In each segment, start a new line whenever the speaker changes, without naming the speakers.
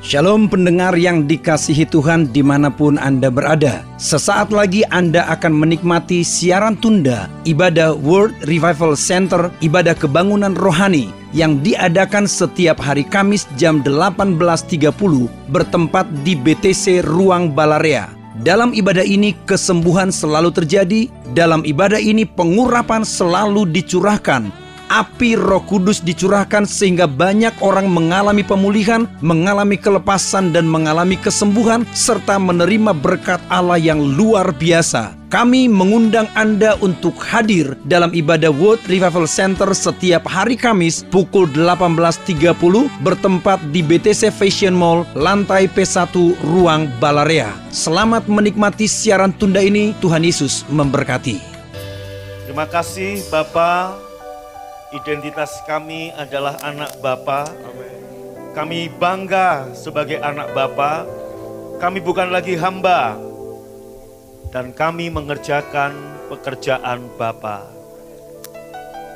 Shalom pendengar yang dikasihi Tuhan dimanapun Anda berada. Sesaat lagi Anda akan menikmati siaran tunda ibadah World Revival Center, ibadah kebangunan rohani yang diadakan setiap hari Kamis jam 18.30 bertempat di BTC Ruang Balarea. Dalam ibadah ini kesembuhan selalu terjadi, dalam ibadah ini pengurapan selalu dicurahkan. Api Roh Kudus dicurahkan sehingga banyak orang mengalami pemulihan, mengalami kelepasan dan mengalami kesembuhan serta menerima berkat Allah yang luar biasa. Kami mengundang Anda untuk hadir dalam ibadah World Revival Center setiap hari Kamis pukul 18.30 bertempat di BTC Fashion Mall, lantai P1 Ruang Balarea. Selamat menikmati siaran tunda ini. Tuhan Yesus memberkati.
Terima kasih Bapak. Identitas kami adalah anak Bapa. Kami bangga sebagai anak Bapa. Kami bukan lagi hamba. Dan kami mengerjakan pekerjaan Bapa.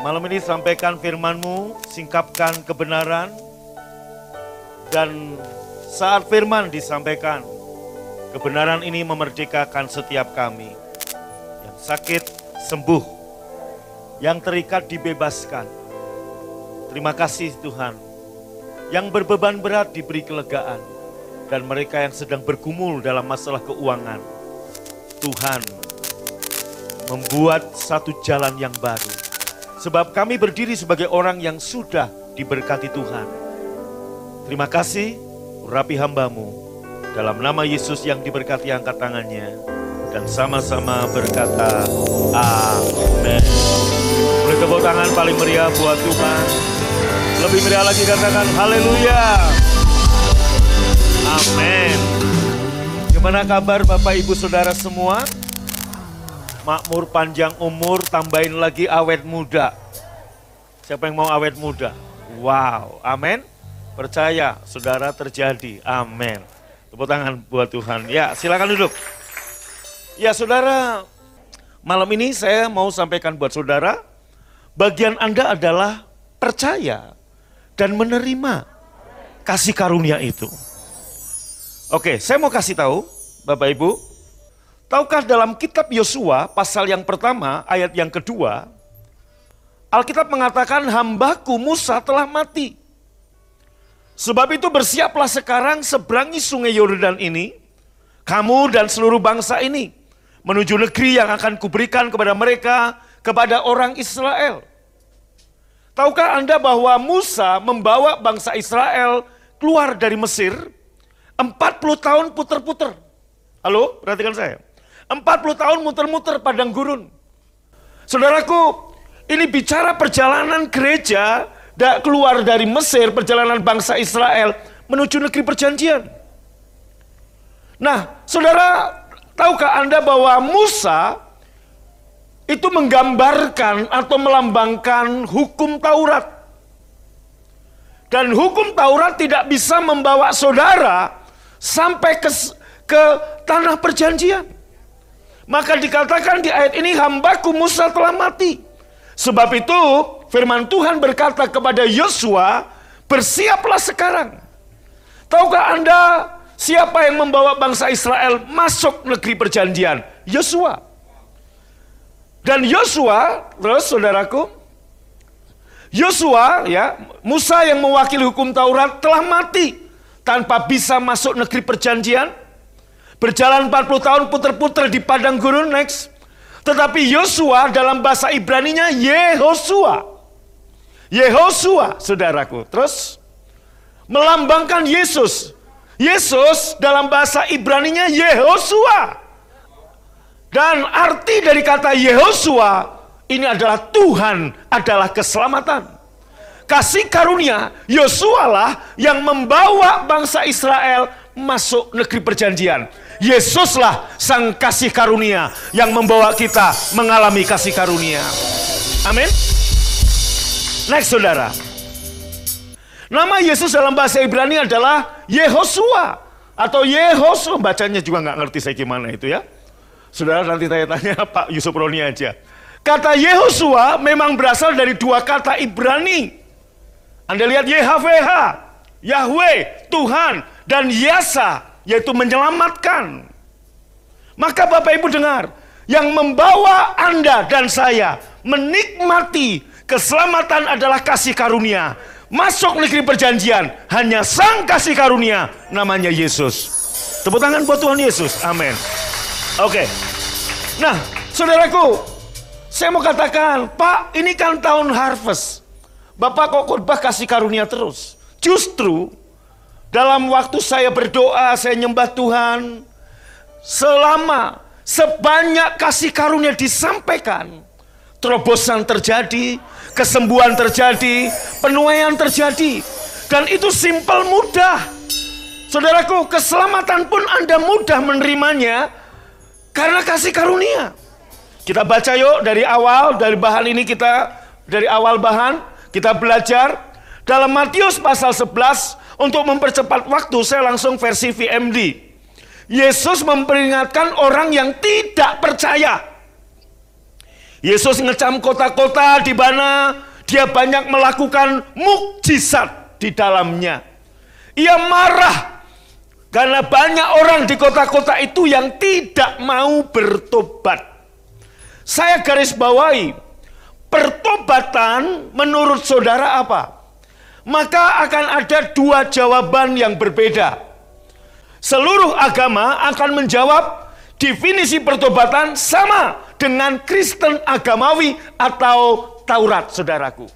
Malam ini sampaikan firman-Mu, singkapkan kebenaran. Dan saat firman disampaikan, kebenaran ini memerdekakan setiap kami. Yang sakit sembuh. Yang terikat dibebaskan. Terima kasih Tuhan. Yang berbeban berat diberi kelegaan. Dan mereka yang sedang bergumul dalam masalah keuangan, Tuhan membuat satu jalan yang baru. Sebab kami berdiri sebagai orang yang sudah diberkati Tuhan. Terima kasih, urapi hamba-Mu. Dalam nama Yesus yang diberkati, angkat tangannya. Dan sama-sama berkata, amin. Beri tepuk tangan paling meriah buat Tuhan. Lebih meriah lagi katakan haleluya. Amin. Gimana kabar Bapak Ibu Saudara semua? Makmur, panjang umur, tambahin lagi awet muda. Siapa yang mau awet muda? Wow, amin. Percaya saudara terjadi, amin. Tepuk tangan buat Tuhan. Ya, silakan duduk. Ya saudara, malam ini saya mau sampaikan buat saudara, bagian Anda adalah percaya dan menerima kasih karunia itu. Oke, saya mau kasih tahu Bapak Ibu, tahukah dalam kitab Yosua pasal yang pertama ayat yang kedua, Alkitab mengatakan hambaku Musa telah mati. Sebab itu bersiaplah sekarang seberangi sungai Yordan ini, kamu dan seluruh bangsa ini, menuju negeri yang akan kuberikan kepada mereka, kepada orang Israel. Tahukah Anda bahwa Musa membawa bangsa Israel keluar dari Mesir 40 tahun puter-puter. Halo, perhatikan saya. 40 tahun muter-muter padang gurun. Saudaraku, ini bicara perjalanan gereja keluar dari Mesir, perjalanan bangsa Israel menuju negeri perjanjian. Nah, saudara, tahukah Anda bahwa Musa itu menggambarkan atau melambangkan hukum Taurat. Dan hukum Taurat tidak bisa membawa saudara sampai ke tanah perjanjian. Maka dikatakan di ayat ini hambaku Musa telah mati. Sebab itu firman Tuhan berkata kepada Yosua, bersiaplah sekarang. Tahukah Anda siapa yang membawa bangsa Israel masuk negeri perjanjian? Yosua. Dan Yosua, terus saudaraku, Yosua ya, Musa yang mewakili hukum Taurat telah mati tanpa bisa masuk negeri perjanjian. Berjalan 40 tahun puter-puter di padang gurun, next. Tetapi Yosua dalam bahasa Ibraninya Yehosua. Yehosua, saudaraku. Terus melambangkan Yesus. Yesus dalam bahasa Ibraninya Yehosua. Dan arti dari kata Yehosua ini adalah Tuhan adalah keselamatan. Kasih karunia Yosua lah yang membawa bangsa Israel masuk negeri perjanjian. Yesuslah sang kasih karunia yang membawa kita mengalami kasih karunia. Amin. Next saudara. Nama Yesus dalam bahasa Ibrani adalah Yehosua atau Yehosua, bacanya juga nggak ngerti saya gimana itu ya. Saudara nanti tanya Pak Yusuf Roni aja. Kata Yehosua memang berasal dari dua kata Ibrani. Anda lihat YHWH, Yahweh, Tuhan, dan yasa, yaitu menyelamatkan. Maka Bapak Ibu dengar, yang membawa Anda dan saya menikmati keselamatan adalah kasih karunia. Masuk negeri perjanjian hanya Sang kasih karunia, namanya Yesus. Tepuk tangan buat Tuhan Yesus. Amin. Oke. Nah, saudaraku, saya mau katakan, Pak, ini kan tahun harvest. Bapak kok khotbah kasih karunia terus? Justru dalam waktu saya berdoa, saya nyembah Tuhan, selama sebanyak kasih karunia disampaikan, terobosan terjadi, kesembuhan terjadi, penuaian terjadi. Dan itu simpel, mudah. Saudaraku, keselamatan pun Anda mudah menerimanya karena kasih karunia. Kita baca yuk dari awal, dari bahan ini dari awal bahan, kita belajar. Dalam Matius pasal 11, untuk mempercepat waktu, saya langsung versi VMD. Yesus memperingatkan orang yang tidak percaya. Yesus ngecam kota-kota di mana dia banyak melakukan mukjizat di dalamnya. Ia marah karena banyak orang di kota-kota itu yang tidak mau bertobat. Saya garis bawahi, pertobatan menurut saudara apa? Maka akan ada dua jawaban yang berbeda. Seluruh agama akan menjawab definisi pertobatan sama dengan Kristen agamawi atau Taurat, saudaraku.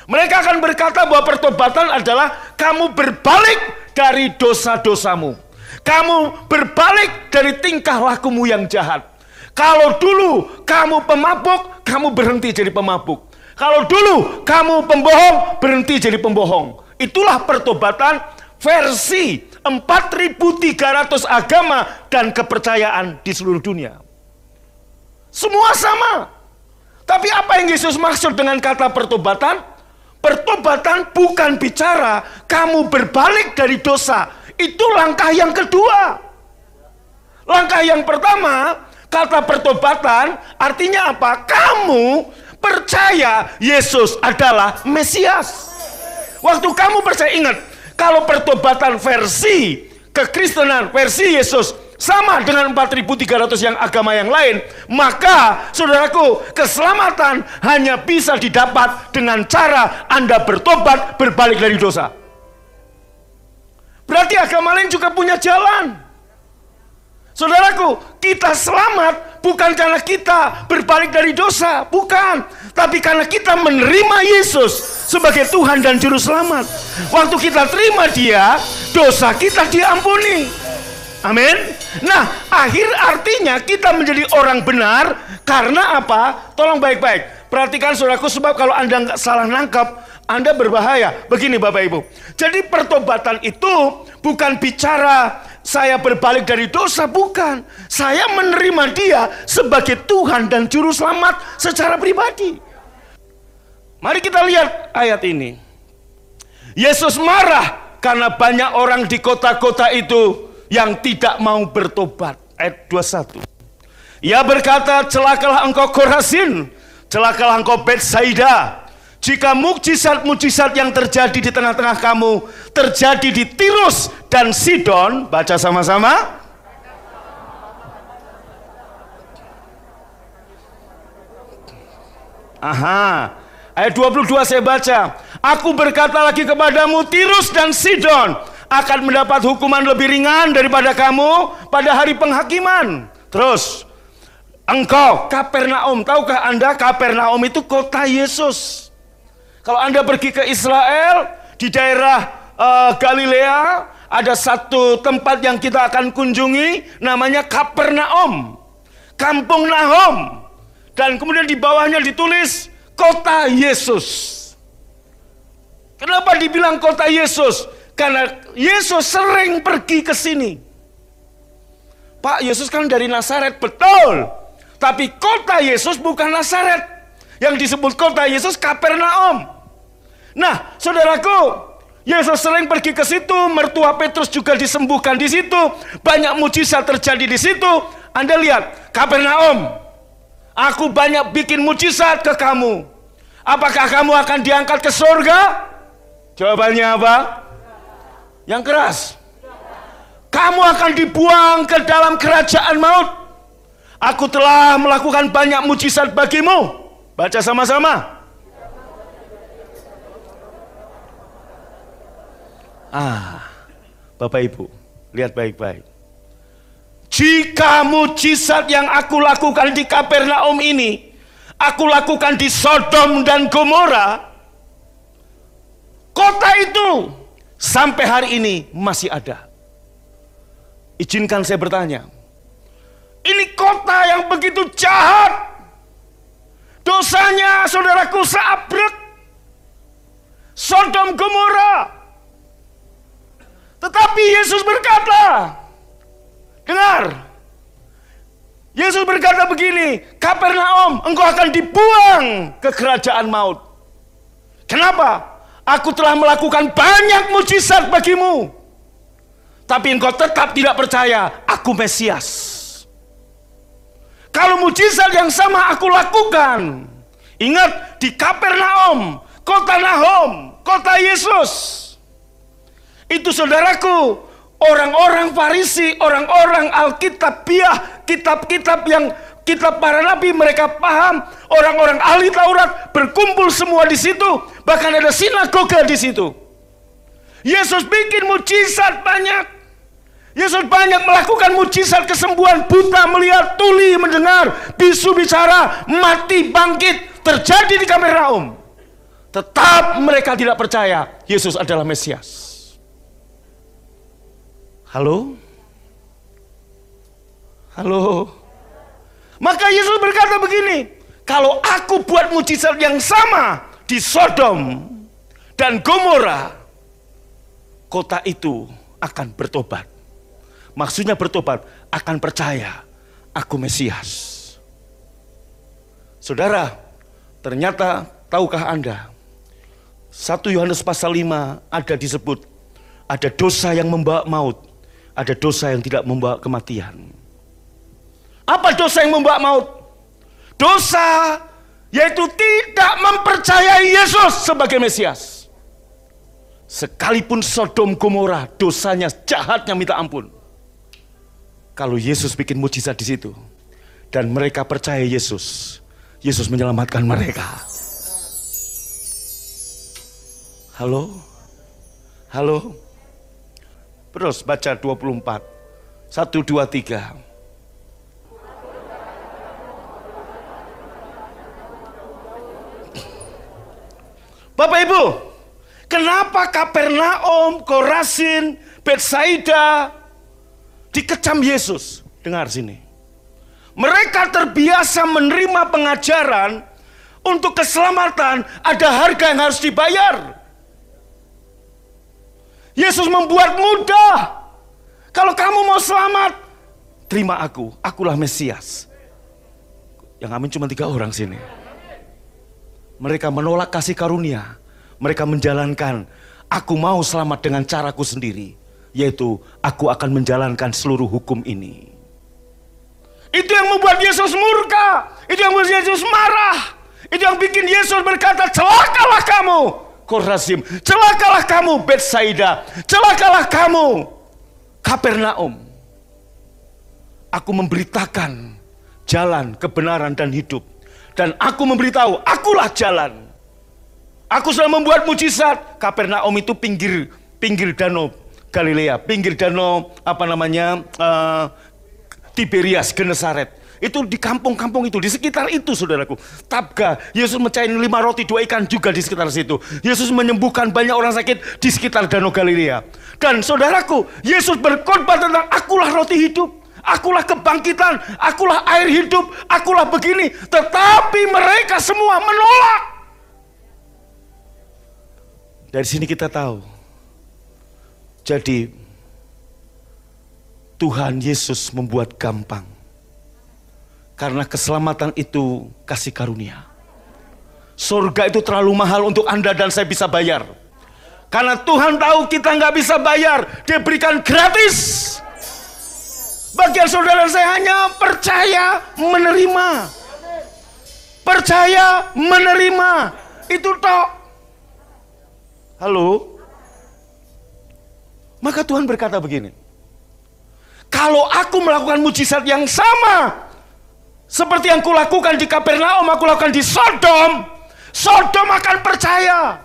Mereka akan berkata bahwa pertobatan adalah kamu berbalik dari dosa-dosamu. Kamu berbalik dari tingkah lakumu yang jahat. Kalau dulu kamu pemabuk, kamu berhenti jadi pemabuk. Kalau dulu kamu pembohong, berhenti jadi pembohong. Itulah pertobatan versi 4.300 agama dan kepercayaan di seluruh dunia. Semua sama. Tapi apa yang Yesus maksud dengan kata pertobatan? Pertobatan bukan bicara kamu berbalik dari dosa. Itu langkah yang kedua. Langkah yang pertama, kata pertobatan artinya apa? Kamu percaya Yesus adalah Mesias. Waktu kamu percaya, ingat, kalau pertobatan versi kekristenan, versi Yesus sama dengan 4.300 yang agama yang lain, maka saudaraku, keselamatan hanya bisa didapat dengan cara Anda bertobat, berbalik dari dosa. Berarti agama lain juga punya jalan. Saudaraku, kita selamat bukan karena kita berbalik dari dosa, bukan. Tapi karena kita menerima Yesus sebagai Tuhan dan Juru Selamat. Waktu kita terima Dia, dosa kita diampuni. Amin. Nah, akhir artinya kita menjadi orang benar karena apa? Tolong baik-baik. Perhatikan saudaraku, sebab kalau Anda nggak salah nangkap, Anda berbahaya. Begini Bapak Ibu. Jadi pertobatan itu bukan bicara saya berbalik dari dosa, bukan. Saya menerima Dia sebagai Tuhan dan Juru Selamat secara pribadi. Mari kita lihat ayat ini. Yesus marah karena banyak orang di kota-kota itu yang tidak mau bertobat. Ayat 21. Ia berkata, celakalah engkau Korazin, celakalah engkau Betsaida, jika mukjizat-mukjizat yang terjadi di tengah-tengah kamu terjadi di Tirus dan Sidon. Baca sama-sama. Aha. Ayat 22 saya baca. Aku berkata lagi kepadamu, Tirus dan Sidon akan mendapat hukuman lebih ringan daripada kamu pada hari penghakiman. Terus, engkau Kapernaum, tahukah Anda Kapernaum itu kota Yesus? Kalau Anda pergi ke Israel, di daerah Galilea, ada satu tempat yang kita akan kunjungi, namanya Kapernaum, Kampung Nahum. Dan kemudian di bawahnya ditulis kota Yesus. Kenapa dibilang kota Yesus? Karena Yesus sering pergi ke sini. Pak, Yesus kan dari Nazaret, betul. Tapi kota Yesus bukan Nazaret. Yang disebut kota Yesus Kapernaum. Nah, saudaraku, Yesus sering pergi ke situ. Mertua Petrus juga disembuhkan di situ. Banyak mujizat terjadi di situ. Anda lihat, Kapernaum, aku banyak bikin mujizat ke kamu. Apakah kamu akan diangkat ke surga? Jawabannya apa? Yang keras. kamu akan dibuang ke dalam kerajaan maut. Aku telah melakukan banyak mujizat bagimu. Baca sama-sama. Bapak Ibu, lihat baik-baik. Jika mujizat yang aku lakukan di Kapernaum ini, aku lakukan di Sodom dan Gomora, kota itu sampai hari ini masih ada. Izinkan saya bertanya, ini kota yang begitu jahat, dosanya saudaraku seabrek Sodom Gomora. Tetapi Yesus berkata, dengar, Yesus berkata begini, Kapernaum, engkau akan dibuang ke kerajaan maut. Kenapa? Aku telah melakukan banyak mujizat bagimu, tapi engkau tetap tidak percaya aku Mesias. Kalau mujizat yang sama aku lakukan, ingat di Kapernaum, kota Nahum, kota Yesus, itu saudaraku, orang-orang Farisi, orang-orang Alkitabiah, kitab-kitab yang kitab para nabi, mereka paham. Orang-orang ahli Taurat berkumpul semua di situ, bahkan ada sinagoga di situ. Yesus bikin mujizat banyak. Yesus banyak melakukan mujizat kesembuhan, buta melihat, tuli mendengar, bisu bicara, mati bangkit, terjadi di Kapernaum. Tetap mereka tidak percaya Yesus adalah Mesias. Halo? Halo? Maka Yesus berkata begini, kalau aku buat mujizat yang sama di Sodom dan Gomora, kota itu akan bertobat. Maksudnya bertobat, akan percaya aku Mesias. Saudara, ternyata tahukah Anda, 1 Yohanes pasal 5 ada disebut, ada dosa yang membawa maut, ada dosa yang tidak membawa kematian. Apa dosa yang membawa maut? Dosa yaitu tidak mempercayai Yesus sebagai Mesias. Sekalipun Sodom Gomora dosanya jahatnya minta ampun, kalau Yesus bikin mujizat di situ dan mereka percaya Yesus, Yesus menyelamatkan mereka. Halo? Halo? Terus baca 24. 1, 2, 3. Bapak Ibu, kenapa Kapernaum, Korazin, Betsaida dikecam Yesus? Dengar sini. Mereka terbiasa menerima pengajaran untuk keselamatan ada harga yang harus dibayar. Yesus membuat mudah. Kalau kamu mau selamat, terima aku, akulah Mesias. Yang amin cuma 3 orang sini. Mereka menolak kasih karunia. Mereka menjalankan, aku mau selamat dengan caraku sendiri, yaitu aku akan menjalankan seluruh hukum ini. Itu yang membuat Yesus murka. Itu yang membuat Yesus marah. Itu yang bikin Yesus berkata, celakalah kamu Korazim, celakalah kamu Betsaida, celakalah kamu Kapernaum. Aku memberitakan jalan, kebenaran dan hidup, dan aku memberitahu, akulah jalan. Aku sudah membuat mujizat. Kapernaum itu pinggir danau Galilea, pinggir danau Tiberias, Genesaret. Itu di kampung-kampung itu, di sekitar itu saudaraku. Tabga, Yesus mecahin 5 roti 2 ikan juga di sekitar situ. Yesus menyembuhkan banyak orang sakit di sekitar danau Galilea. Dan saudaraku, Yesus berkhotbah tentang akulah roti hidup, akulah kebangkitan, akulah air hidup, akulah begini. Tetapi mereka semua menolak. Dari sini kita tahu, jadi Tuhan Yesus membuat gampang. Karena keselamatan itu kasih karunia. Surga itu terlalu mahal untuk Anda dan saya bisa bayar. Karena Tuhan tahu kita nggak bisa bayar, Dia berikan gratis. Bagian saudara saya hanya percaya menerima. Percaya menerima. Itu toh. Halo? Maka Tuhan berkata begini. Kalau aku melakukan mujizat yang sama seperti yang kulakukan di Kapernaum, aku lakukan di Sodom, Sodom akan percaya.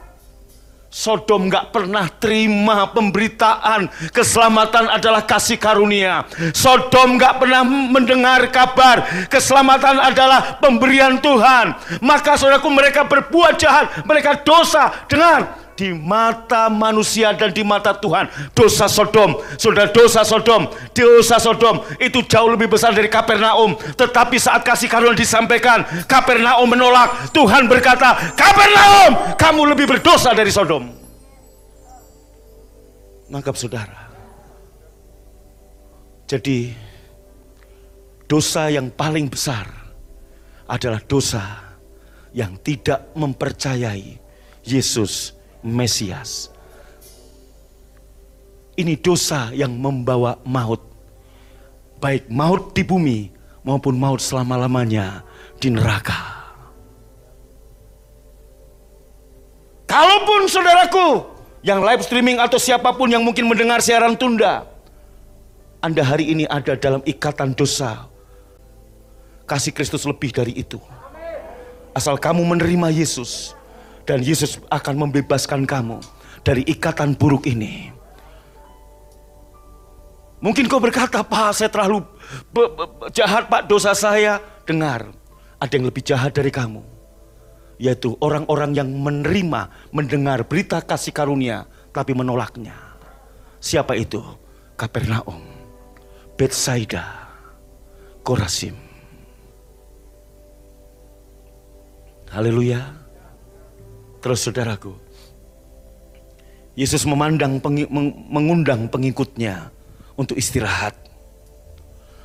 Sodom gak pernah terima pemberitaan keselamatan adalah kasih karunia. Sodom gak pernah mendengar kabar keselamatan adalah pemberian Tuhan. Maka saudaraku, mereka berbuat jahat, mereka dosa. Dengar, di mata manusia dan di mata Tuhan, dosa Sodom, saudara, dosa Sodom itu jauh lebih besar dari Kapernaum. Tetapi saat kasih karunia disampaikan, Kapernaum menolak. Tuhan berkata, Kapernaum, kamu lebih berdosa dari Sodom. Nangkap saudara? Jadi dosa yang paling besar adalah dosa yang tidak mempercayai Yesus Mesias. Ini dosa yang membawa maut, baik maut di bumi maupun maut selama-lamanya di neraka. Kalaupun saudaraku yang live streaming atau siapapun yang mungkin mendengar siaran tunda, Anda hari ini ada dalam ikatan dosa, kasih Kristus lebih dari itu. Asal kamu menerima Yesus, dan Yesus akan membebaskan kamu dari ikatan buruk ini. Mungkin kau berkata, Pak, saya terlalu jahat, Pak, dosa saya. Dengar, ada yang lebih jahat dari kamu, yaitu orang-orang yang menerima, mendengar berita kasih karunia, tapi menolaknya. Siapa itu? Kapernaum, Betsaida, Korazim. Haleluya. Terus saudaraku, Yesus mengundang pengikutnya untuk istirahat.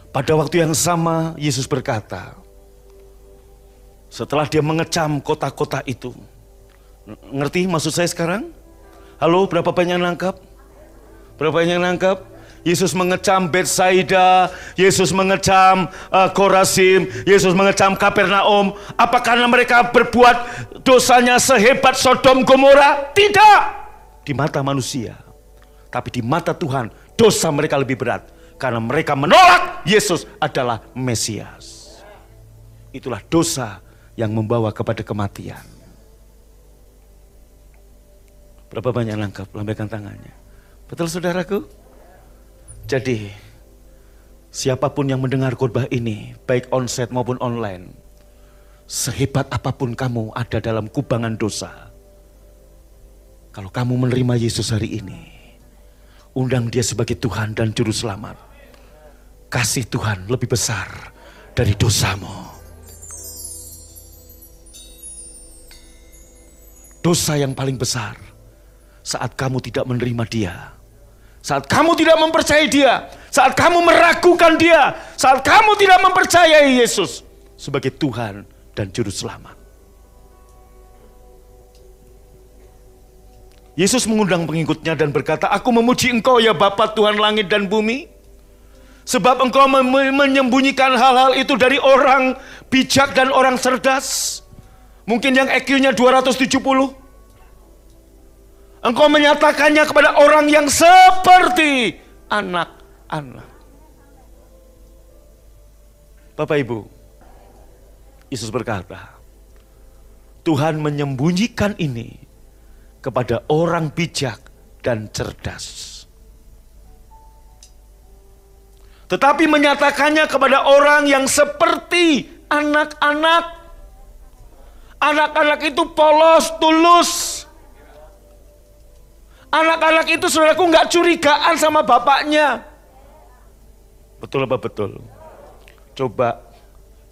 Pada waktu yang sama Yesus berkata, setelah dia mengecam kota-kota itu. Ngerti maksud saya sekarang? Halo, berapa banyak yang nangkap? Berapa banyak yang nangkap? Yesus mengecam Betsaida, Yesus mengecam Korazim, Yesus mengecam Kapernaum. Apa karena mereka berbuat dosanya sehebat Sodom Gomora? Tidak. Di mata manusia. Tapi di mata Tuhan, dosa mereka lebih berat. Karena mereka menolak Yesus adalah Mesias. Itulah dosa yang membawa kepada kematian. Berapa banyak nangkap? Lambaikan tangannya. Betul saudaraku? Jadi, siapapun yang mendengar khotbah ini, baik onsite maupun online, sehebat apapun kamu ada dalam kubangan dosa, kalau kamu menerima Yesus hari ini, undang dia sebagai Tuhan dan Juru Selamat, kasih Tuhan lebih besar dari dosamu. Dosa yang paling besar saat kamu tidak menerima dia, saat kamu tidak mempercayai dia, saat kamu meragukan dia, saat kamu tidak mempercayai Yesus sebagai Tuhan dan Juru Selamat. Yesus mengundang pengikutnya dan berkata, aku memuji engkau ya Bapa Tuhan langit dan bumi, sebab engkau menyembunyikan hal-hal itu dari orang bijak dan orang cerdas, mungkin yang IQ-nya 270. Engkau menyatakannya kepada orang yang seperti anak-anak. Bapak Ibu, Yesus berkata, Tuhan menyembunyikan ini kepada orang bijak dan cerdas, tetapi menyatakannya kepada orang yang seperti anak-anak. Anak-anak itu polos, tulus. Anak-anak itu saudaraku gak curigaan sama bapaknya. Betul apa betul? Coba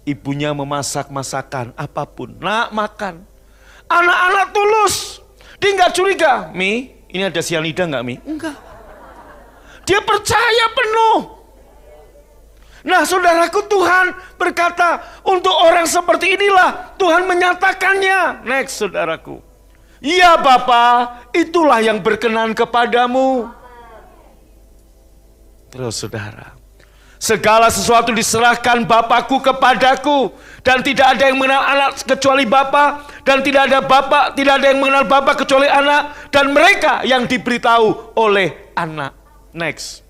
ibunya memasak masakan apapun, nak makan. Anak-anak tulus. Dia gak curiga, Mi, ini ada sianida gak Mi? Enggak. Dia percaya penuh. Nah saudaraku, Tuhan berkata, untuk orang seperti inilah Tuhan menyatakannya. Next saudaraku. Ya Bapa, itulah yang berkenan kepadamu. Terus saudara, segala sesuatu diserahkan Bapakku kepadaku, dan tidak ada yang mengenal anak kecuali Bapa, dan tidak ada yang mengenal Bapa kecuali anak, dan mereka yang diberitahu oleh anak. Next.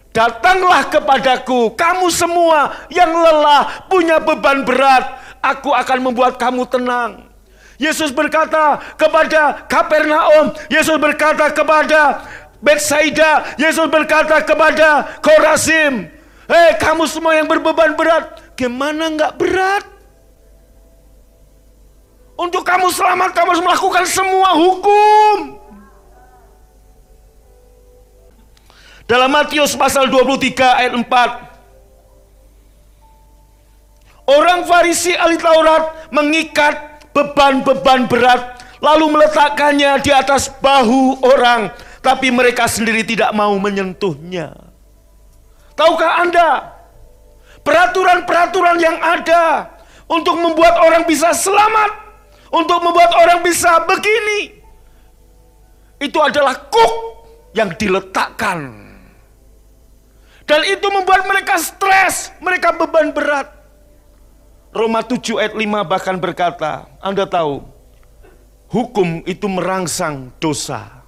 Datanglah kepadaku, kamu semua yang lelah, punya beban berat, aku akan membuat kamu tenang. Yesus berkata kepada Kapernaum, Yesus berkata kepada Betsaida, Yesus berkata kepada Korazim, hei kamu semua yang berbeban berat, gimana nggak berat? Untuk kamu selamat, kamu harus melakukan semua hukum. Dalam Matius pasal 23 ayat 4. Orang Farisi ahli Taurat mengikat beban-beban berat, lalu meletakkannya di atas bahu orang, tapi mereka sendiri tidak mau menyentuhnya. Tahukah Anda, peraturan-peraturan yang ada untuk membuat orang bisa selamat, untuk membuat orang bisa begini, itu adalah kuk yang diletakkan. Dan itu membuat mereka stres, mereka beban berat. Roma 7 ayat 5 bahkan berkata, Anda tahu, hukum itu merangsang dosa.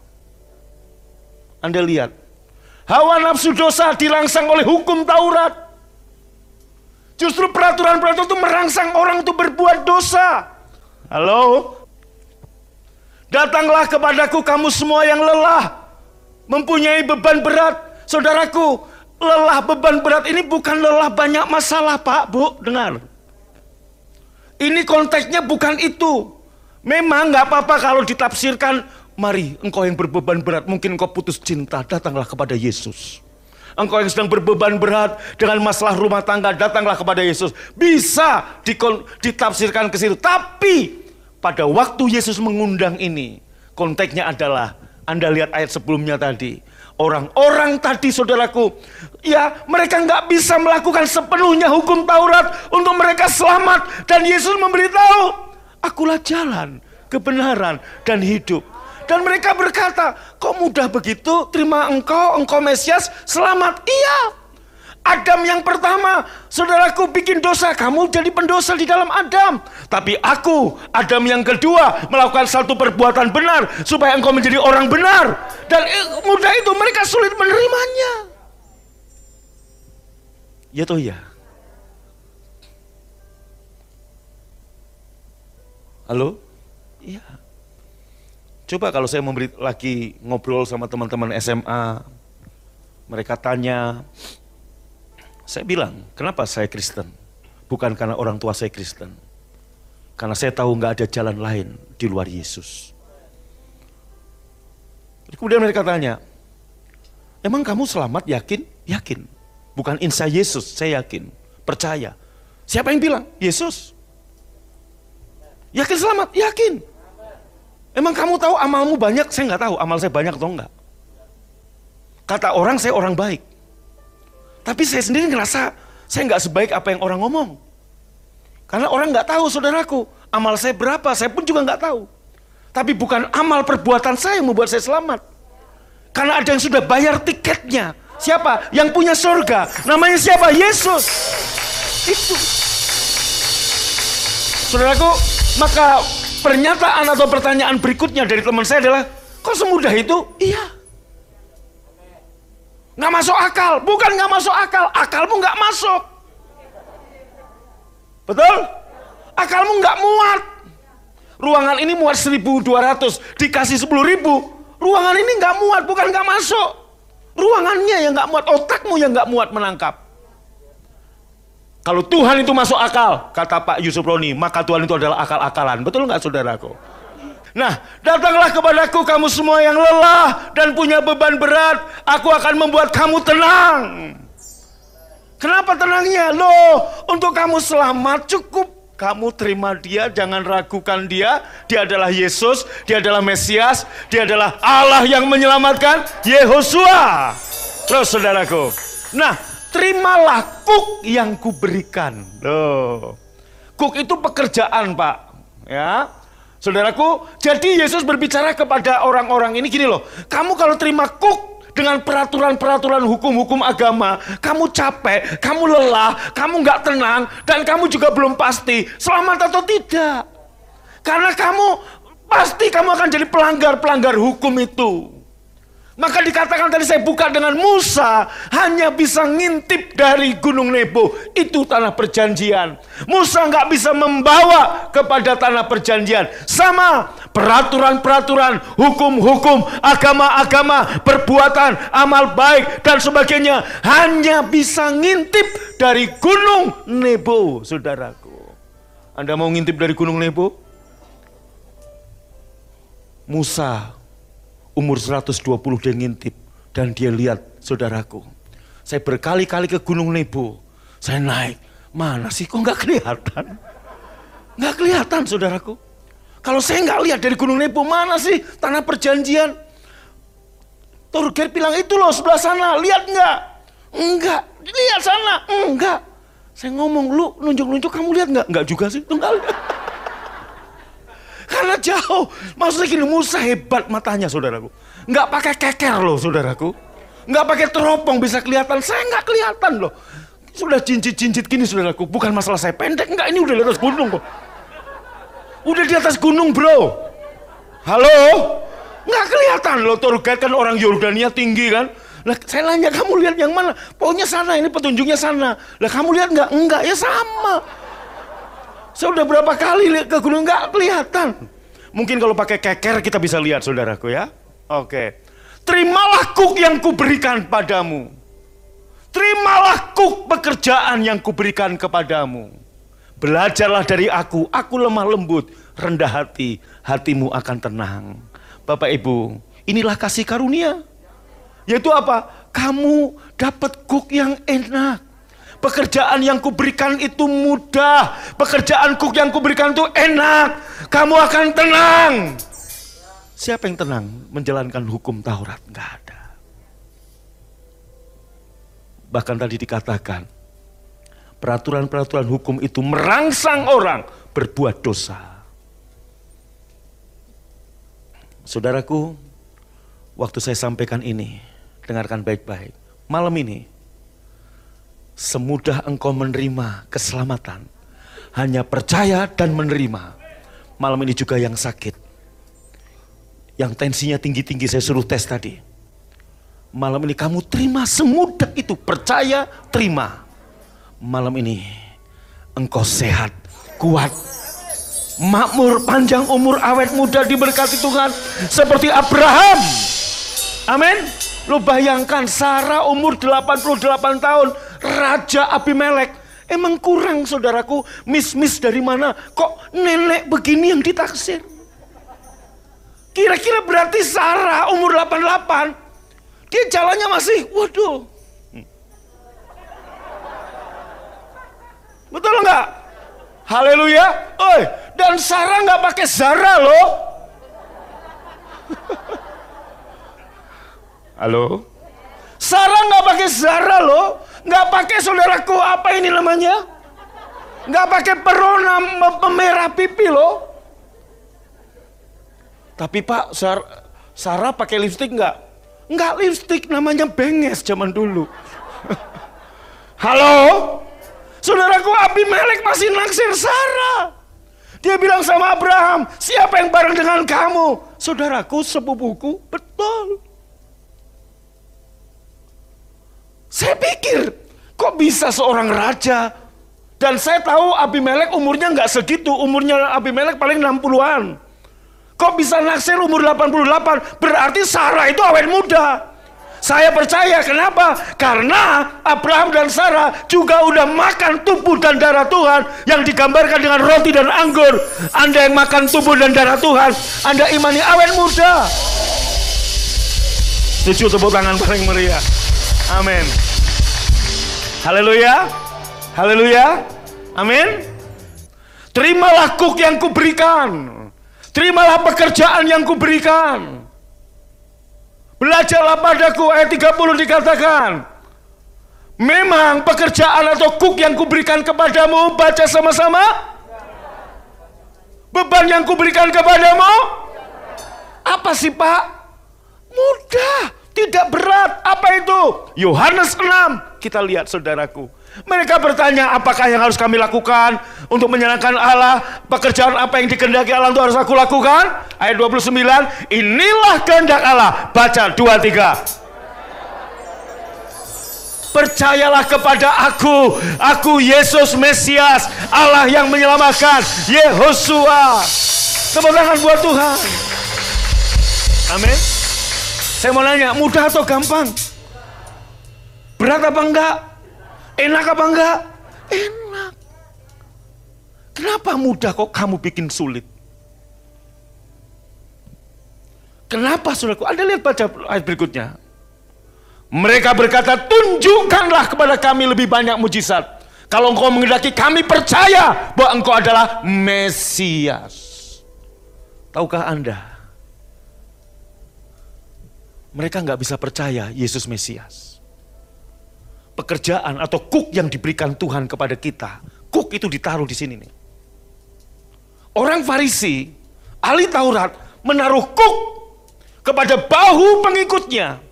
Anda lihat, hawa nafsu dosa dirangsang oleh hukum Taurat. Justru peraturan-peraturan itu merangsang orang untuk berbuat dosa. Halo? Datanglah kepadaku kamu semua yang lelah, mempunyai beban berat. Saudaraku, lelah beban berat ini bukan lelah banyak masalah, Pak, Bu, dengar. Ini konteksnya bukan itu. Memang nggak apa-apa kalau ditafsirkan, mari engkau yang berbeban berat, mungkin engkau putus cinta, datanglah kepada Yesus. Engkau yang sedang berbeban berat dengan masalah rumah tangga, datanglah kepada Yesus. Bisa ditafsirkan ke situ. Tapi pada waktu Yesus mengundang ini, konteksnya adalah, Anda lihat ayat sebelumnya tadi. Orang-orang tadi, saudaraku, ya mereka nggak bisa melakukan sepenuhnya hukum Taurat untuk mereka selamat. Dan Yesus memberitahu, akulah jalan, kebenaran, dan hidup. Dan mereka berkata, kok mudah begitu terima engkau Mesias, selamat? Iya. Adam yang pertama, saudaraku, bikin dosa, kamu jadi pendosa di dalam Adam. Tapi aku, Adam yang kedua, melakukan satu perbuatan benar supaya engkau menjadi orang benar. Dan mudah itu mereka sulit menerimanya. Ya toh ya. Halo? Iya. Coba kalau saya lagi ngobrol sama teman-teman SMA, mereka tanya, saya bilang, kenapa saya Kristen? Bukan karena orang tua saya Kristen. Karena saya tahu nggak ada jalan lain di luar Yesus. Kemudian mereka tanya, emang kamu selamat, yakin? Yakin. Bukan insya Yesus, saya yakin. Percaya. Siapa yang bilang? Yesus. Yakin selamat? Yakin. Emang kamu tahu amalmu banyak? Saya nggak tahu amal saya banyak atau enggak. Kata orang, saya orang baik. Tapi saya sendiri ngerasa saya nggak sebaik apa yang orang ngomong. Karena orang nggak tahu, saudaraku, amal saya berapa, saya pun juga nggak tahu. Tapi bukan amal perbuatan saya yang membuat saya selamat. Karena ada yang sudah bayar tiketnya. Siapa? Yang punya surga. Namanya siapa? Yesus. Itu. Saudaraku, maka pernyataan atau pertanyaan berikutnya dari teman saya adalah, kok semudah itu? Iya. Nggak masuk akal, bukan nggak masuk akal, akalmu nggak masuk. Betul? Akalmu nggak muat. Ruangan ini muat 1.200, dikasih 10.000. Ruangan ini nggak muat, bukan nggak masuk. Ruangannya yang nggak muat, otakmu yang nggak muat menangkap. Kalau Tuhan itu masuk akal, kata Pak Yusuf Roni, maka Tuhan itu adalah akal-akalan. Betul nggak, saudaraku? Nah, datanglah kepadaku kamu semua yang lelah dan punya beban berat, aku akan membuat kamu tenang. Kenapa tenangnya? Loh, untuk kamu selamat cukup kamu terima dia, jangan ragukan dia. Dia adalah Yesus, dia adalah Mesias, dia adalah Allah yang menyelamatkan, Yehosua. Terus saudaraku, nah terimalah kuk yang kuberikan. Loh, kuk itu pekerjaan, Pak, ya. Saudaraku, jadi Yesus berbicara kepada orang-orang ini gini loh, kamu kalau terima kuk dengan peraturan-peraturan hukum-hukum agama, kamu capek, kamu lelah, kamu nggak tenang, dan kamu juga belum pasti selamat atau tidak. Karena kamu pasti kamu akan jadi pelanggar-pelanggar hukum itu. Maka dikatakan tadi saya buka dengan Musa hanya bisa ngintip dari Gunung Nebo. Itu tanah perjanjian. Musa nggak bisa membawa kepada tanah perjanjian. Sama peraturan-peraturan, hukum-hukum, agama-agama, perbuatan, amal baik dan sebagainya. Hanya bisa ngintip dari Gunung Nebo, saudaraku. Anda mau ngintip dari Gunung Nebo? Musa umur 120 dia ngintip dan dia lihat, saudaraku. Saya berkali-kali ke Gunung Nebo. Saya naik, mana sih kok nggak kelihatan? Nggak kelihatan, saudaraku. Kalau saya nggak lihat dari Gunung Nebo, mana sih tanah perjanjian? Tour guide bilang itu loh sebelah sana, lihat nggak? Enggak, lihat sana, enggak. Saya ngomong, lu nunjuk-nunjuk kamu lihat nggak? Nggak juga sih, enggak lihat. Karena jauh. Maksudnya gini, Musa hebat matanya, saudaraku. Nggak pakai keker loh, saudaraku. Nggak pakai teropong bisa kelihatan. Saya nggak kelihatan loh. Sudah cincit-cincit gini, saudaraku. Bukan masalah saya pendek, enggak. Ini udah di atas gunung kok. Udah di atas gunung, bro. Halo? Nggak kelihatan loh. Tour guide kan orang Yordania tinggi kan. Lah saya nanya, kamu lihat yang mana? Pokoknya sana, ini petunjuknya sana. Lah kamu lihat nggak? Enggak, ya sama. Saya udah berapa kali lihat ke gunung, nggak kelihatan. Mungkin kalau pakai keker kita bisa lihat, saudaraku ya. Oke. Terimalah kuk yang kuberikan padamu. Terimalah kuk pekerjaan yang kuberikan kepadamu. Belajarlah dari aku lemah lembut, rendah hati, hatimu akan tenang. Bapak Ibu, inilah kasih karunia. Yaitu apa? Kamu dapat kuk yang enak. Pekerjaan yang kuberikan itu mudah. Pekerjaan kuk yang kuberikan itu enak. Kamu akan tenang. Siapa yang tenang menjalankan hukum Taurat? Nggak ada. Bahkan tadi dikatakan, peraturan-peraturan hukum itu merangsang orang berbuat dosa. Saudaraku, waktu saya sampaikan ini, dengarkan baik-baik. Malam ini, semudah engkau menerima keselamatan, hanya percaya dan menerima. Malam ini juga yang sakit, yang tensinya tinggi-tinggi, saya suruh tes tadi. Malam ini kamu terima semudah itu, percaya, terima. Malam ini engkau sehat, kuat, makmur, panjang umur, awet muda, diberkati Tuhan seperti Abraham. Amin. Lo bayangkan Sarah umur 88 tahun, Raja Abimelek. Emang kurang, saudaraku, mis-mis dari mana? Kok nenek begini yang ditaksir? Kira-kira berarti Sarah umur 88, dia jalannya masih, waduh. Betul nggak? Haleluya. Oi, dan Sarah nggak pakai Zara loh. Halo? Sarah nggak pakai Zara loh. Nggak pakai, saudaraku, apa ini namanya? Nggak pakai perona pemerah pipi loh. Tapi Pak, Sarah pakai lipstik nggak? Nggak lipstik, namanya benges zaman dulu. Halo? Saudaraku, Abimelek masih naksir Sarah. Dia bilang sama Abraham, siapa yang bareng dengan kamu? Saudaraku, sepupuku, betul. Saya pikir, kok bisa seorang raja? Dan saya tahu Abimelek umurnya nggak segitu. Umurnya Abimelek paling 60-an. Kok bisa naksir umur 88? Berarti Sarah itu awet muda. Saya percaya, kenapa? Karena Abraham dan Sarah juga udah makan tubuh dan darah Tuhan yang digambarkan dengan roti dan anggur. Anda yang makan tubuh dan darah Tuhan, Anda imani awet muda. Setuju, tepuk tangan paling meriah. Amin. Haleluya. Haleluya. Amin. Terimalah kuk yang kuberikan. Terimalah pekerjaan yang kuberikan. Belajarlah padaku, ayat 30 dikatakan. Memang pekerjaan atau kuk yang kuberikan kepadamu, baca sama-sama. Beban yang kuberikan kepadamu. Apa sih Pak? Mudah. Tidak berat. Apa itu? Yohanes 6. Kita lihat saudaraku. Mereka bertanya, apakah yang harus kami lakukan untuk menyenangkan Allah? Pekerjaan apa yang dikehendaki Allah untuk harus aku lakukan? Ayat 29, inilah kehendak Allah. Baca 2-3. Percayalah kepada aku Yesus Mesias, Allah yang menyelamatkan, Yehosua. Tepuk tangan buat Tuhan. Amin. Saya mau nanya, mudah atau gampang? Berat apa enggak? Enak apa enggak? Enak. Kenapa mudah kok kamu bikin sulit? Kenapa saudaraku? Anda lihat baca ayat berikutnya. Mereka berkata, tunjukkanlah kepada kami lebih banyak mujizat. Kalau engkau menghendaki, kami percaya bahwa engkau adalah Mesias. Tahukah Anda? Mereka nggak bisa percaya Yesus Mesias. Pekerjaan atau kuk yang diberikan Tuhan kepada kita, kuk itu ditaruh di sini nih. Orang Farisi, ahli Taurat, menaruh kuk kepada bahu pengikutnya,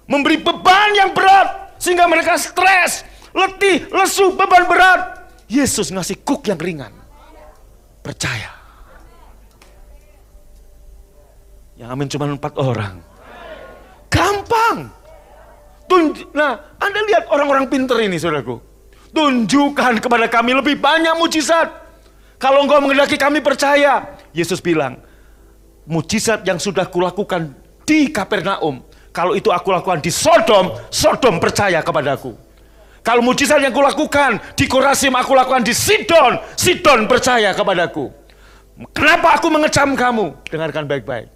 memberi beban yang berat sehingga mereka stres, letih, lesu, beban berat. Yesus ngasih kuk yang ringan. Percaya. Yang amin cuma 4 orang. Gampang. Nah, Anda lihat orang-orang pinter ini, saudaraku. Tunjukkan kepada kami lebih banyak mujizat. Kalau engkau menghendaki, kami percaya. Yesus bilang, mujizat yang sudah kulakukan di Kapernaum, kalau itu aku lakukan di Sodom, Sodom percaya kepadaku. Kalau mujizat yang kulakukan di Korasim, aku lakukan di Sidon, Sidon percaya kepadaku. Kenapa aku mengecam kamu? Dengarkan baik-baik.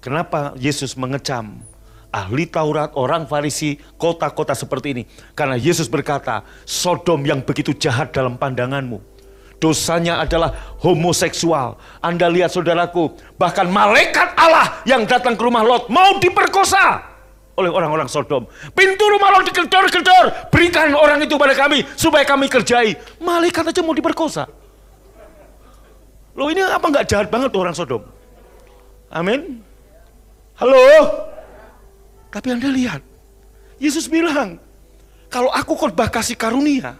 Kenapa Yesus mengecam ahli Taurat, orang Farisi, kota-kota seperti ini? Karena Yesus berkata, Sodom yang begitu jahat dalam pandanganmu, dosanya adalah homoseksual. Anda lihat saudaraku, bahkan malaikat Allah yang datang ke rumah Lot mau diperkosa oleh orang-orang Sodom. Pintu rumah Lot digedor-gedor, berikan orang itu pada kami supaya kami kerjai. Malaikat aja mau diperkosa. Loh, ini apa nggak jahat banget orang Sodom? Amin. Halo. Tapi Anda lihat, Yesus bilang, kalau aku khotbah kasih karunia,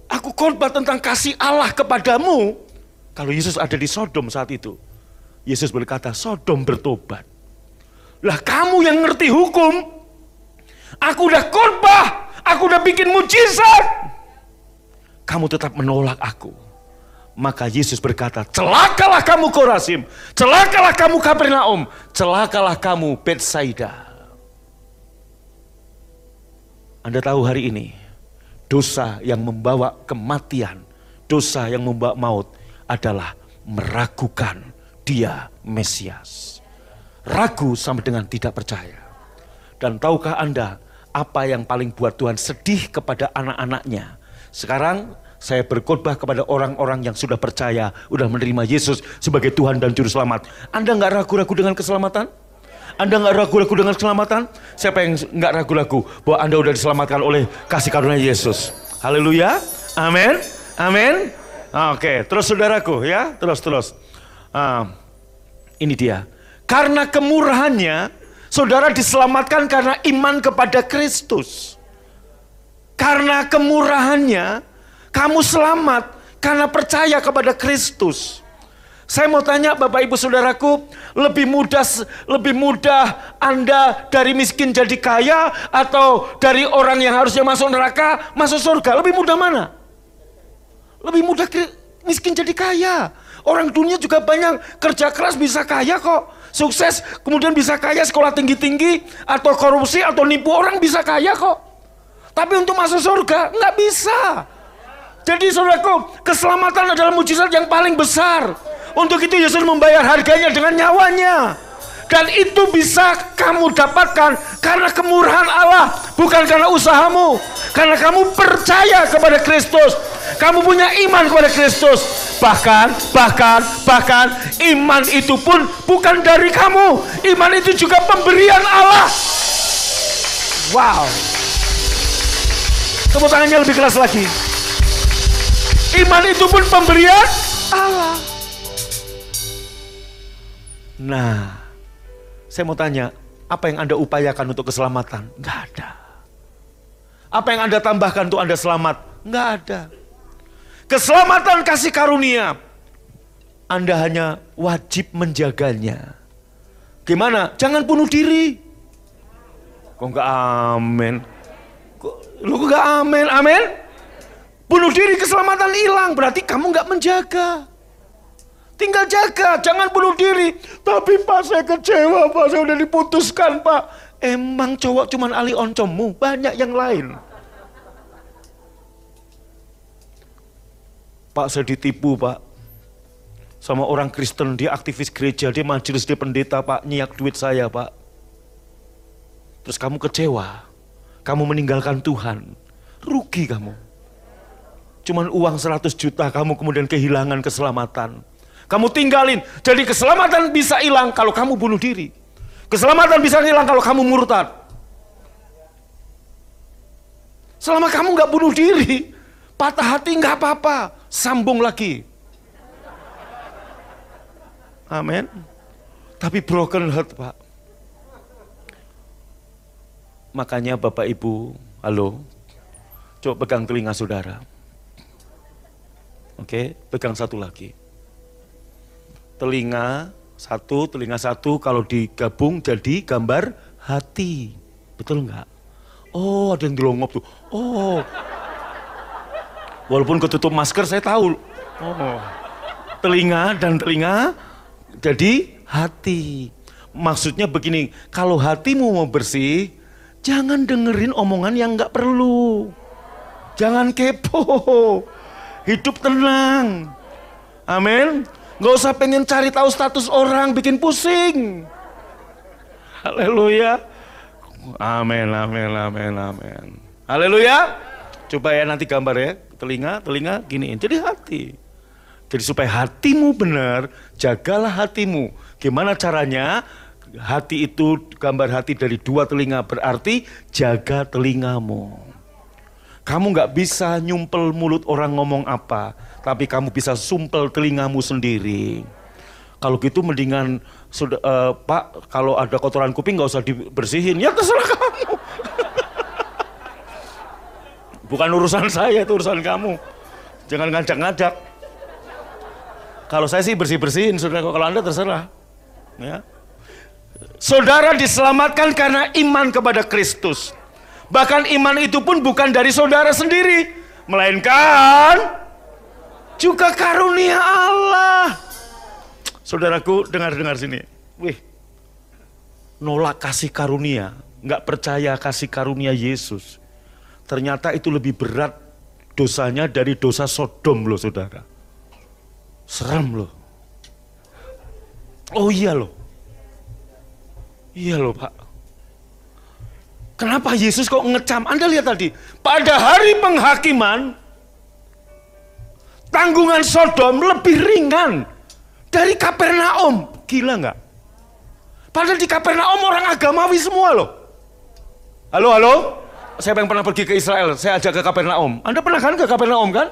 aku khotbah tentang kasih Allah kepadamu. Kalau Yesus ada di Sodom saat itu, Yesus berkata, Sodom bertobat. Lah kamu yang ngerti hukum, aku udah khotbah, aku udah bikin mujizat, kamu tetap menolak aku. Maka Yesus berkata, celakalah kamu Korasim, celakalah kamu Kapernaum, celakalah kamu Betsaida. Anda tahu hari ini, dosa yang membawa kematian, dosa yang membawa maut adalah meragukan dia Mesias. Ragu sama dengan tidak percaya. Dan tahukah Anda apa yang paling buat Tuhan sedih kepada anak-anaknya? Sekarang saya berkhotbah kepada orang-orang yang sudah percaya, sudah menerima Yesus sebagai Tuhan dan Juru Selamat. Anda nggak ragu-ragu dengan keselamatan? Anda nggak ragu-ragu dengan keselamatan? Siapa yang nggak ragu-ragu bahwa Anda sudah diselamatkan oleh kasih karunia Yesus? Haleluya, amin, amin. Oke, terus saudaraku ya, terus. Ini dia. Karena kemurahannya, saudara diselamatkan karena iman kepada Kristus. Karena kemurahannya, kamu selamat karena percaya kepada Kristus. Saya mau tanya Bapak Ibu Saudaraku, lebih mudah Anda dari miskin jadi kaya atau dari orang yang harusnya masuk neraka masuk surga? Lebih mudah mana? Lebih mudah miskin jadi kaya. Orang dunia juga banyak kerja keras bisa kaya kok. Sukses kemudian bisa kaya, sekolah tinggi-tinggi atau korupsi atau nipu orang bisa kaya kok. Tapi untuk masuk surga nggak bisa. Jadi saudaraku, keselamatan adalah mujizat yang paling besar. Untuk itu Yesus membayar harganya dengan nyawanya. Dan itu bisa kamu dapatkan karena kemurahan Allah, bukan karena usahamu. Karena kamu percaya kepada Kristus. Kamu punya iman kepada Kristus. Bahkan iman itu pun bukan dari kamu. Iman itu juga pemberian Allah. Wow. Tepuk tangannya lebih keras lagi. Iman itu pun pemberian Allah. Nah, saya mau tanya, Apa yang Anda upayakan untuk keselamatan? Nggak ada. Apa yang Anda tambahkan untuk Anda selamat? Nggak ada. Keselamatan kasih karunia. Anda hanya wajib menjaganya. Gimana? Jangan bunuh diri. Kok nggak amin? Lu nggak amin? Amin? Bunuh diri keselamatan hilang. Berarti kamu nggak menjaga. Tinggal jaga, jangan bunuh diri. Tapi Pak, saya kecewa Pak, saya udah diputuskan Pak. Emang cowok cuman Ali Oncommu, banyak yang lain. Pak, saya ditipu Pak. Sama orang Kristen, dia aktivis gereja, dia majelis, dia pendeta Pak, nyiak duit saya Pak. Terus kamu kecewa, kamu meninggalkan Tuhan, rugi kamu. Cuman uang 100 juta kamu kemudian kehilangan keselamatan. Kamu tinggalin, jadi keselamatan bisa hilang kalau kamu bunuh diri. Keselamatan bisa hilang kalau kamu murtad. Selama kamu nggak bunuh diri, patah hati nggak apa-apa, sambung lagi. Amin. Tapi broken heart Pak. Makanya Bapak Ibu, halo, coba pegang telinga saudara. Oke, pegang satu lagi. Telinga satu, kalau digabung jadi gambar hati. Betul nggak? Oh, ada yang dilongop tuh. Oh, walaupun ketutup masker saya tahu. Oh, telinga dan telinga jadi hati. Maksudnya begini, kalau hatimu mau bersih, jangan dengerin omongan yang nggak perlu. Jangan kepo. Hidup tenang. Amin. Gak usah pengen cari tahu status orang, bikin pusing. Haleluya. Amin, amin, amin, amin. Haleluya. Coba ya nanti gambar ya, telinga giniin. Jadi hati. Jadi supaya hatimu benar, jagalah hatimu. Gimana caranya? Hati itu gambar hati dari 2 telinga, berarti jaga telingamu. Kamu gak bisa nyumpel mulut orang ngomong apa, tapi kamu bisa sumpel telingamu sendiri. Kalau gitu mendingan, Pak, kalau ada kotoran kuping gak usah dibersihin. Ya terserah kamu. Bukan urusan saya, itu urusan kamu. Jangan ngajak-ngajak. Kalau saya sih bersih-bersihin, saudara. Kalau Anda terserah. Ya. Saudara diselamatkan karena iman kepada Kristus. Bahkan iman itu pun bukan dari saudara sendiri, melainkan juga karunia Allah. Saudaraku, dengar sini. Wih, nolak kasih karunia, nggak percaya kasih karunia Yesus. Ternyata itu lebih berat dosanya dari dosa Sodom loh saudara. Seram loh. Oh iya loh. Iya loh Pak. Kenapa Yesus kok ngecam? Anda lihat tadi, pada hari penghakiman, tanggungan Sodom lebih ringan dari Kapernaum. Gila nggak? Padahal di Kapernaum orang agamawi semua loh. Halo? Saya yang pernah pergi ke Israel, saya ajak ke Kapernaum. Anda pernah kan ke Kapernaum kan?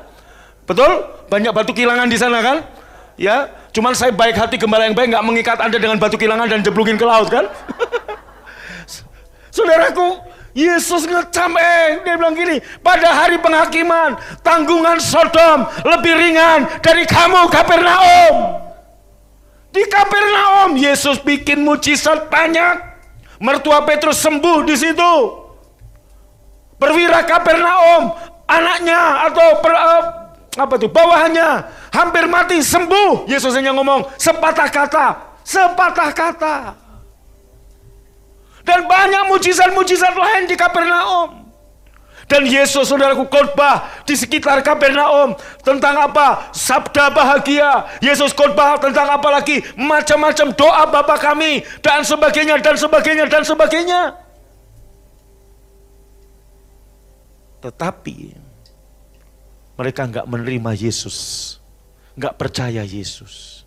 Betul? Banyak batu kilangan di sana kan? Ya, cuman saya baik hati gembala yang baik, nggak mengikat Anda dengan batu kilangan dan jeblukin ke laut kan? Saudaraku, Yesus ngecam dia bilang gini, pada hari penghakiman, tanggungan Sodom lebih ringan dari kamu Kapernaum. Di Kapernaum, Yesus bikin mujizat banyak. Mertua Petrus sembuh di situ. Perwira Kapernaum, anaknya atau bawahannya hampir mati, sembuh. Yesus hanya ngomong sepatah kata. Dan banyak mujizat-mujizat lain di Kapernaum. Dan Yesus, saudaraku, khotbah di sekitar Kapernaum tentang apa? Sabda bahagia. Yesus khotbah tentang apa lagi? Macam-macam doa Bapa kami dan sebagainya. Tetapi mereka nggak menerima Yesus, nggak percaya Yesus.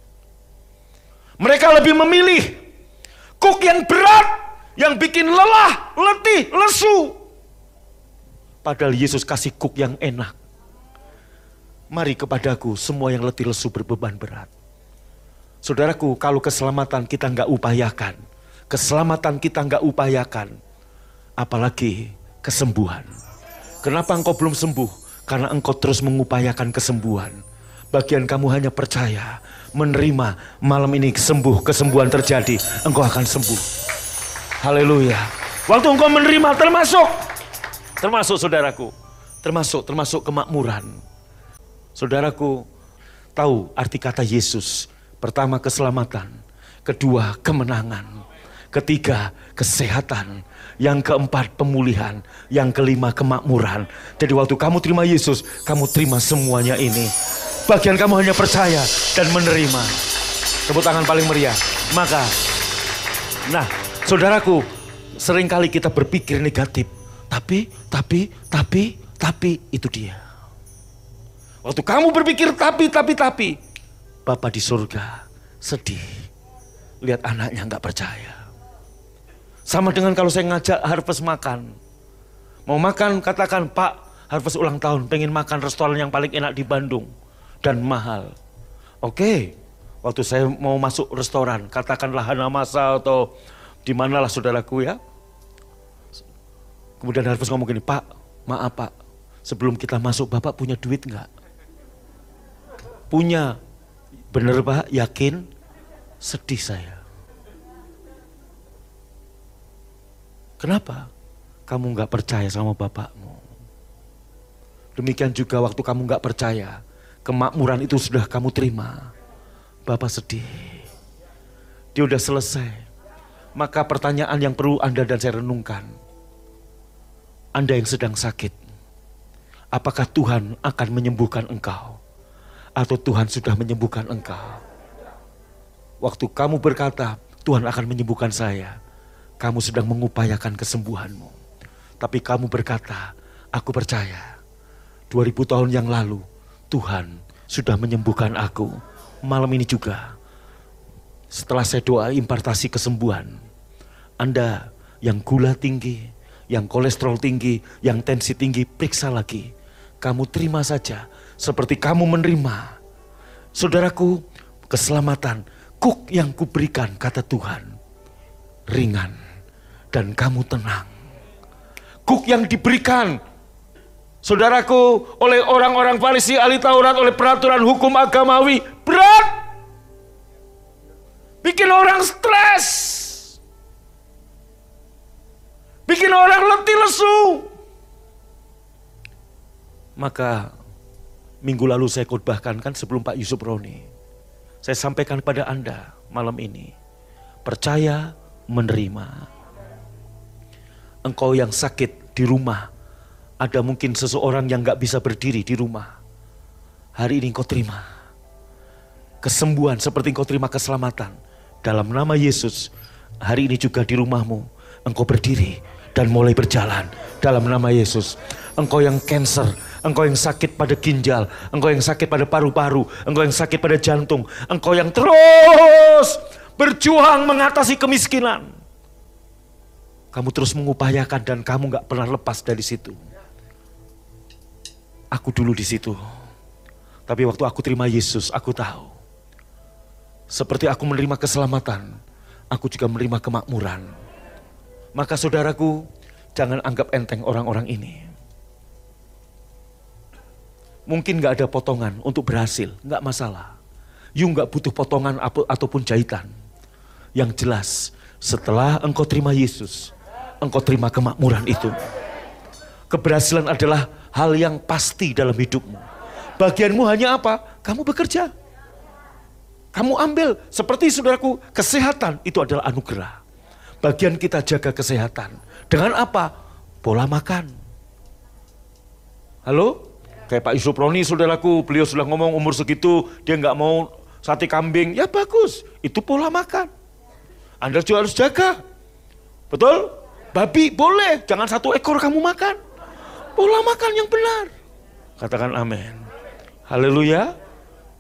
Mereka lebih memilih kuk yang berat, yang bikin lelah, letih, lesu. Padahal Yesus kasih kuk yang enak. Mari kepadaku semua yang letih, lesu, berbeban berat. Saudaraku, kalau keselamatan kita nggak upayakan, keselamatan kita nggak upayakan, apalagi kesembuhan. Kenapa engkau belum sembuh? Karena engkau terus mengupayakan kesembuhan. Bagian kamu hanya percaya, menerima malam ini kesembuhan terjadi, engkau akan sembuh. Haleluya. Waktu engkau menerima termasuk saudaraku, termasuk kemakmuran. Saudaraku tahu arti kata Yesus. Pertama keselamatan, kedua kemenangan, ketiga kesehatan, yang keempat pemulihan, yang kelima kemakmuran. Jadi waktu kamu terima Yesus, kamu terima semuanya ini. Bagian kamu hanya percaya dan menerima. Tepuk tangan paling meriah. Maka, nah saudaraku, seringkali kita berpikir negatif. Tapi, itu dia. Waktu kamu berpikir tapi, Bapa di surga sedih. Lihat anaknya gak percaya. Sama dengan kalau saya ngajak Harvest makan. Mau makan katakan, Pak, Harvest ulang tahun, pengen makan restoran yang paling enak di Bandung. Dan mahal. Oke, waktu saya mau masuk restoran, katakanlah Hanamasa atau di manalah saudaraku ya. Kemudian Harvest ngomong gini, Pak, maaf Pak, sebelum kita masuk Bapak punya duit enggak? Punya. Bener Pak, yakin? Sedih saya. Kenapa? Kamu enggak percaya sama Bapakmu. Demikian juga waktu kamu enggak percaya, kemakmuran itu sudah kamu terima. Bapak sedih. Dia udah selesai. Maka pertanyaan yang perlu Anda dan saya renungkan. Anda yang sedang sakit, apakah Tuhan akan menyembuhkan engkau? Atau Tuhan sudah menyembuhkan engkau? Waktu kamu berkata, Tuhan akan menyembuhkan saya, kamu sedang mengupayakan kesembuhanmu. Tapi kamu berkata, aku percaya, 2000 tahun yang lalu, Tuhan sudah menyembuhkan aku. Malam ini juga, setelah saya doa impartasi kesembuhan, Anda yang gula tinggi, yang kolesterol tinggi, yang tensi tinggi, periksa lagi. Kamu terima saja seperti kamu menerima. Saudaraku, keselamatan, kuk yang kuberikan, kata Tuhan, ringan dan kamu tenang. Kuk yang diberikan, saudaraku, oleh orang-orang Farisi, ahli Taurat, oleh peraturan hukum agamawi, berat. Bikin orang stres. Bikin orang letih lesu. Maka minggu lalu saya khotbahkan kan sebelum Pak Yusuf Roni. Saya sampaikan pada Anda malam ini. Percaya, menerima. Engkau yang sakit di rumah. Ada mungkin seseorang yang gak bisa berdiri di rumah. Hari ini engkau terima kesembuhan seperti engkau terima keselamatan. Dalam nama Yesus, hari ini juga di rumahmu engkau berdiri dan mulai berjalan dalam nama Yesus. Engkau yang cancer, engkau yang sakit pada ginjal, engkau yang sakit pada paru-paru, engkau yang sakit pada jantung, engkau yang terus berjuang mengatasi kemiskinan. Kamu terus mengupayakan dan kamu gak pernah lepas dari situ. Aku dulu di situ. Tapi waktu aku terima Yesus, aku tahu. Seperti aku menerima keselamatan, aku juga menerima kemakmuran. Maka saudaraku, jangan anggap enteng orang-orang ini. Mungkin gak ada potongan untuk berhasil, gak masalah. You gak butuh potongan ataupun jahitan. Yang jelas, setelah engkau terima Yesus, engkau terima kemakmuran itu. Keberhasilan adalah hal yang pasti dalam hidupmu. Bagianmu hanya apa? Kamu bekerja. Kamu ambil, seperti saudaraku, kesehatan itu adalah anugerah. Bagian kita jaga kesehatan. Dengan apa? Pola makan. Halo? Kayak Pak Yusuf Roni, saudaraku, beliau sudah ngomong umur segitu, dia nggak mau sate kambing. Ya bagus, itu pola makan. Anda juga harus jaga. Betul? Babi boleh, jangan 1 ekor kamu makan. Pola makan yang benar. Katakan amin. Haleluya.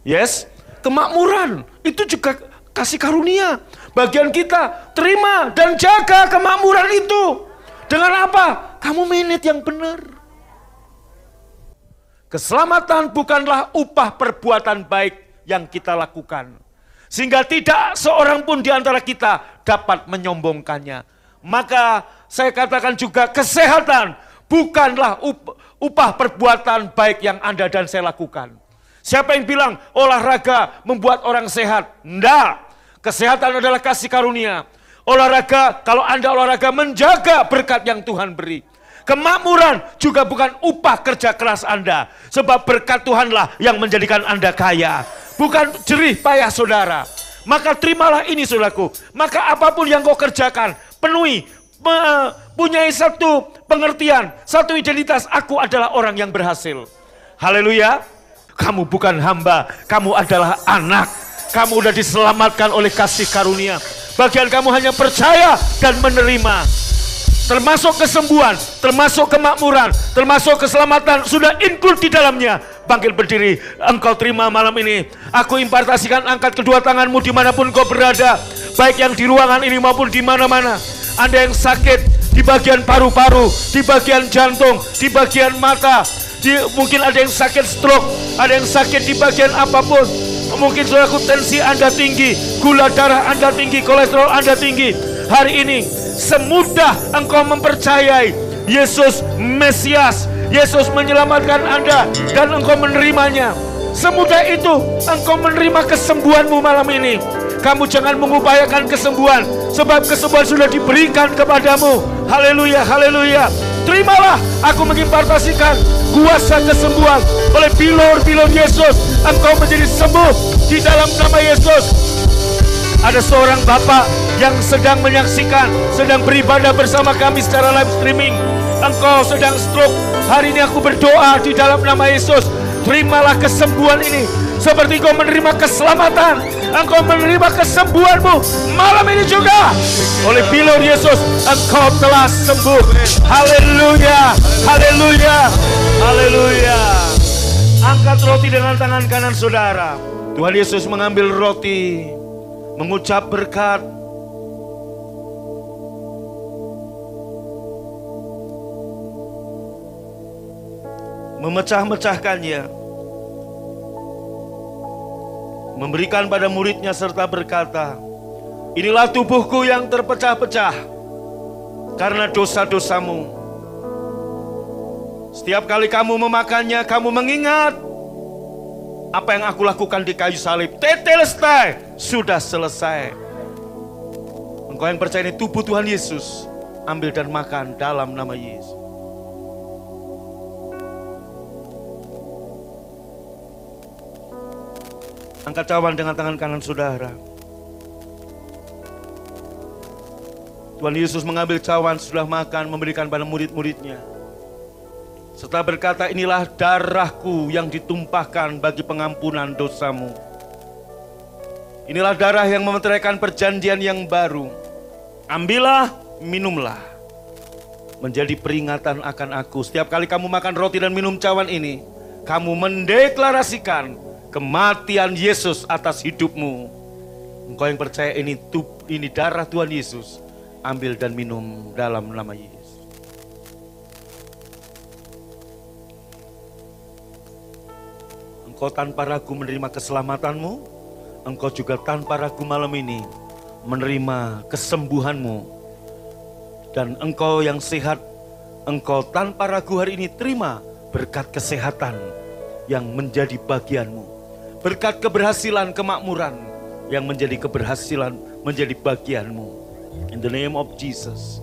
Yes. Kemakmuran, itu juga kasih karunia. Bagian kita, terima dan jaga kemakmuran itu. Dengan apa? Kamu manage yang benar. Keselamatan bukanlah upah perbuatan baik yang kita lakukan. Sehingga tidak seorang pun di antara kita dapat menyombongkannya. Maka saya katakan juga kesehatan bukanlah upah perbuatan baik yang Anda dan saya lakukan. Siapa yang bilang olahraga membuat orang sehat? Enggak. Kesehatan adalah kasih karunia. Olahraga, kalau Anda olahraga menjaga berkat yang Tuhan beri. Kemakmuran juga bukan upah kerja keras Anda. Sebab berkat Tuhanlah yang menjadikan Anda kaya. Bukan jerih payah saudara. Maka terimalah ini saudaraku. Maka apapun yang kau kerjakan, penuhi. Punyai satu pengertian, satu identitas. Aku adalah orang yang berhasil. Haleluya. Kamu bukan hamba, kamu adalah anak. Kamu udah diselamatkan oleh kasih karunia. Bagian kamu hanya percaya dan menerima. Termasuk kesembuhan, termasuk kemakmuran, termasuk keselamatan sudah include di dalamnya. Bangkit berdiri, engkau terima malam ini. Aku impartasikan, angkat kedua tanganmu dimanapun kau berada. Baik yang di ruangan ini maupun di mana-mana. Anda yang sakit di bagian paru-paru, di bagian jantung, di bagian mata. Mungkin ada yang sakit stroke, ada yang sakit di bagian apapun. Mungkin saudaraku tensi Anda tinggi, gula darah Anda tinggi, kolesterol Anda tinggi. Hari ini semudah engkau mempercayai Yesus Mesias, Yesus menyelamatkan Anda dan engkau menerimanya. Semudah itu engkau menerima kesembuhanmu malam ini. Kamu jangan mengupayakan kesembuhan, sebab kesembuhan sudah diberikan kepadamu. Haleluya, haleluya. Terimalah, aku mengimpartasikan kuasa kesembuhan oleh bilur-bilur Yesus. Engkau menjadi sembuh di dalam nama Yesus. Ada seorang bapak yang sedang menyaksikan, sedang beribadah bersama kami secara live streaming. Engkau sedang stroke. Hari ini aku berdoa di dalam nama Yesus. Terimalah kesembuhan ini. Seperti kau menerima keselamatan, engkau menerima kesembuhanmu malam ini juga. Oleh bilur Yesus, engkau telah sembuh. Haleluya, haleluya, haleluya. Angkat roti dengan tangan kanan saudara. Tuhan Yesus mengambil roti, mengucap berkat. Memecah-mecahkannya, memberikan pada muridnya serta berkata, inilah tubuhku yang terpecah-pecah karena dosa-dosamu. Setiap kali kamu memakannya, kamu mengingat apa yang aku lakukan di kayu salib. Tetelestai, sudah selesai. Engkau yang percaya ini tubuh Tuhan Yesus, ambil dan makan dalam nama Yesus. Angkat cawan dengan tangan kanan saudara. Tuhan Yesus mengambil cawan, sudah makan, memberikan pada murid-muridnya. Serta berkata, inilah darahku yang ditumpahkan bagi pengampunan dosamu. Inilah darah yang memeteraikan perjanjian yang baru. Ambillah, minumlah. Menjadi peringatan akan aku. Setiap kali kamu makan roti dan minum cawan ini, kamu mendeklarasikan kematian Yesus atas hidupmu. Engkau yang percaya ini darah Tuhan Yesus, ambil dan minum dalam nama Yesus. Engkau tanpa ragu menerima keselamatanmu. Engkau juga tanpa ragu malam ini menerima kesembuhanmu. Dan engkau yang sehat, engkau tanpa ragu hari ini terima berkat kesehatan yang menjadi bagianmu. Berkat keberhasilan, kemakmuran yang menjadi keberhasilan, menjadi bagianmu. In the name of Jesus.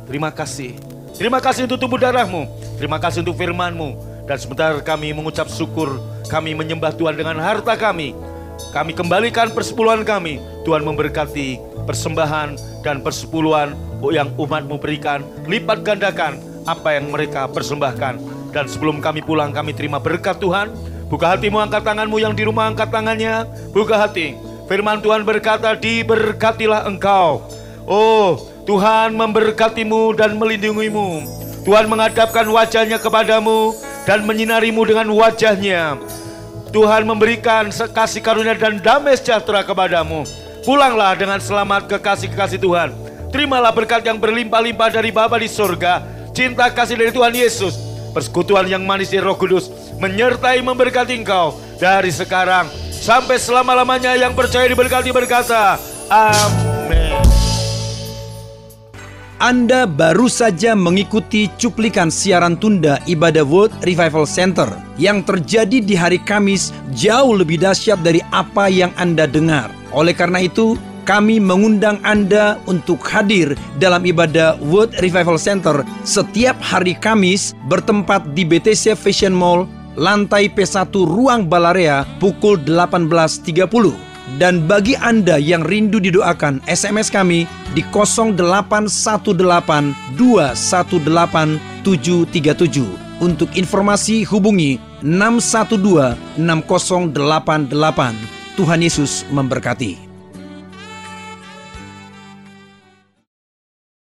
Terima kasih. Terima kasih untuk tubuh darahmu. Terima kasih untuk firmanmu. Dan sebentar kami mengucap syukur. Kami menyembah Tuhan dengan harta kami. Kami kembalikan persepuluhan kami. Tuhan memberkati persembahan dan persepuluhan yang umatmu berikan. Lipat gandakan apa yang mereka persembahkan. Dan sebelum kami pulang, kami terima berkat Tuhan. Buka hatimu, angkat tanganmu, yang di rumah angkat tangannya. Buka hati. Firman Tuhan berkata, diberkatilah engkau. Oh, Tuhan memberkatimu dan melindungimu. Tuhan menghadapkan wajahnya kepadamu dan menyinarimu dengan wajahnya. Tuhan memberikan kasih karunia dan damai sejahtera kepadamu. Pulanglah dengan selamat kekasih-kekasih Tuhan. Terimalah berkat yang berlimpah-limpah dari Bapa di surga. Cinta kasih dari Tuhan Yesus, persekutuan yang manis dari Roh Kudus menyertai memberkati engkau dari sekarang sampai selama-lamanya. Yang percaya diberkati berkata, amin.
Anda baru saja mengikuti cuplikan siaran tunda ibadah World Revival Center yang terjadi di hari Kamis jauh lebih dahsyat dari apa yang Anda dengar. Oleh karena itu, kami mengundang Anda untuk hadir dalam ibadah World Revival Center setiap hari Kamis bertempat di BTC Fashion Mall, lantai P1 Ruang Balarea pukul 18.30. Dan bagi Anda yang rindu didoakan, SMS kami di 0818218737. Untuk informasi hubungi 6126088. Tuhan Yesus memberkati.